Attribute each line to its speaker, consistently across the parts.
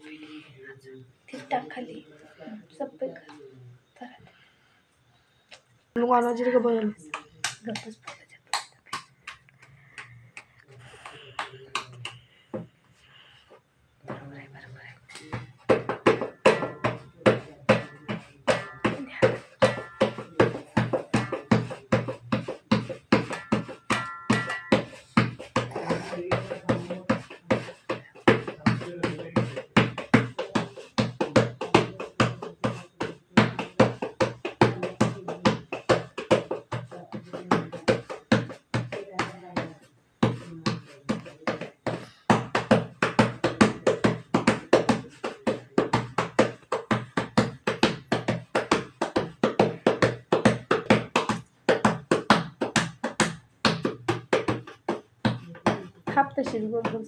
Speaker 1: ठीक टाक खाली सप्पे कर
Speaker 2: वानाची का बघ
Speaker 1: गप्पच थाप तशीच गोल गोल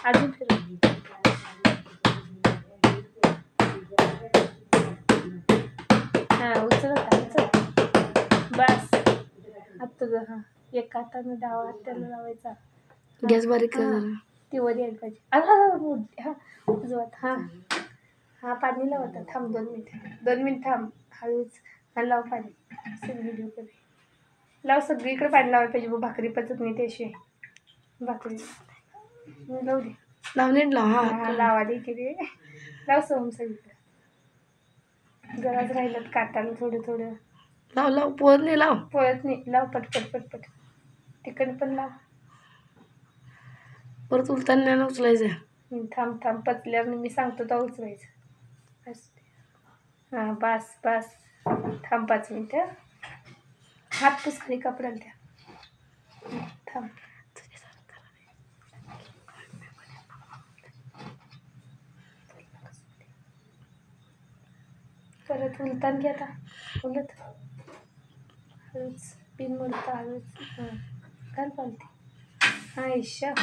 Speaker 1: अजून फिरव बस आता हा एक हाताने डावा हात त्याला लावायचा
Speaker 2: गॅस बारीक कर जरा
Speaker 1: ती वर यायला पाहिजे हा उजवात हा हा पाणी लावता थांब 2 मिनिट थांब हळूच हा लाव पाणी सगळीकडे लाव सगळीकडे पाणी लावायला पाहिजे बघ भाकरी पचत नाही त्याशिवाय भाकरी लावू दे
Speaker 2: लावून लाव
Speaker 1: हा लावा दे की रे लाव सोम सगळीकडे जराच राहिलं काटाला थोडं
Speaker 2: लाव लाव पोहत
Speaker 1: नाही लाव पटपट तिकडे पण लाव
Speaker 2: परत उलताना उचलायचं
Speaker 1: थांब पतल्यावर मी सांगतो तर उचलायचं हां बस थांब 5 मिनिटं हात पुस खाली कपड्याला त्या थांब परत उलतान घे आता उलट हळूच पिन मोडता हळूच हां घाल पालती हां ईशा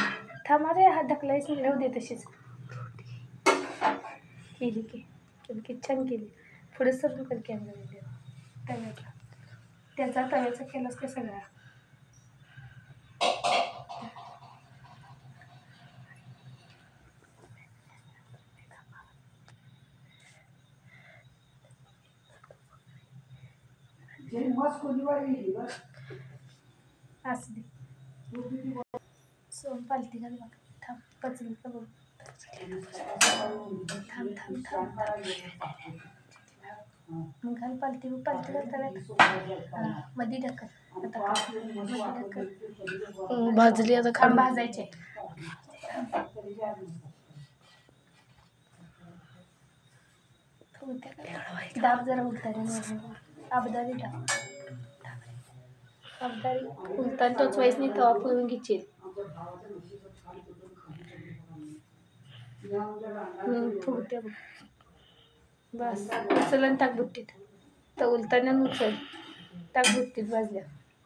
Speaker 1: थांब अरे हात ढकलायच नाही राहू दे तशीच केली की छान केली पुढे सरून कर कॅमेरा व्हिडिओ तव्याचा त्याचा तव्याचा केलास का सगळा असू दे सोम पालती घाल बघ थांब पचली का बघ थांब मग घाल पालती घाल मध्ये ढकल आता
Speaker 2: भाजली आता
Speaker 1: खांब भाजायचे दाब जरा उलताने अबदारी अबदारी उलतान तोच व्हायच नाही तवा फुलून घ्यायची फुगते बघ बस उचल टाक बुट्टीत तर उलताना उचल टाक बुट्टीत भाजल्या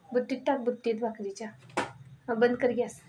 Speaker 1: बुट्टीत टाक बुट्टीत भाकरीच्या बंद कर गॅस